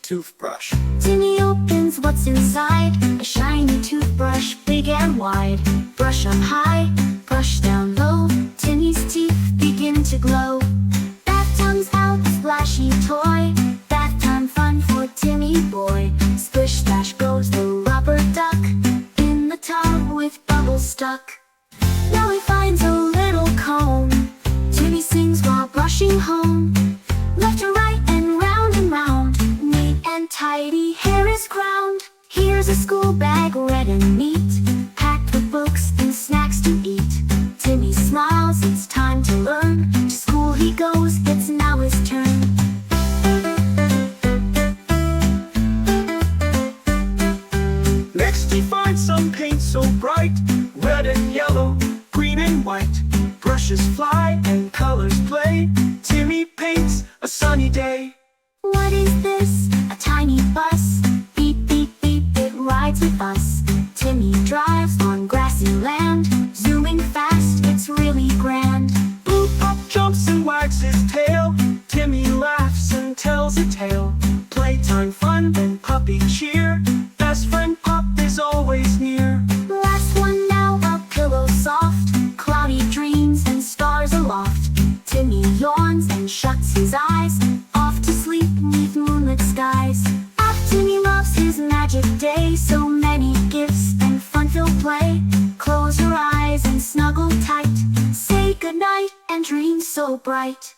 toothbrush. Timmy opens what's inside, a shiny toothbrush, big and wide. Brush up high, brush down low, Timmy's teeth begin to glow. Bath tongue's out, splashy toy, bath time fun for Timmy boy. Splish splash goes the rubber duck, in the tub with bubbles stuck. Now he finds a little comb, Timmy sings while brushing home. Left to right and round, neat and tidy, hair is crowned. Here's a school bag, red and neat, packed with books and snacks to eat. Timmy smiles, it's time to learn. To school he goes, it's now his turn. Next he finds some paint so bright, red and yellow, green and white. Brushes fly and colors play, Timmy paints a sunny day. What is this? A tiny bus. Beep, beep, beep, it rides with us. Timmy drives on grassy land, zooming fast, it's really grand. Blue Pup jumps and wags his tail, Timmy laughs and tells a tale. Playtime fun and puppy cheer, best friend Pup is always near. Last one now, a pillow soft, cloudy dreams and stars aloft. Timmy yawns and shuts his eyes, off to sleep neath moonlit skies. Timmy loves his magic day, so many gifts and fun-filled play. Close your eyes and snuggle tight, say goodnight and dream so bright.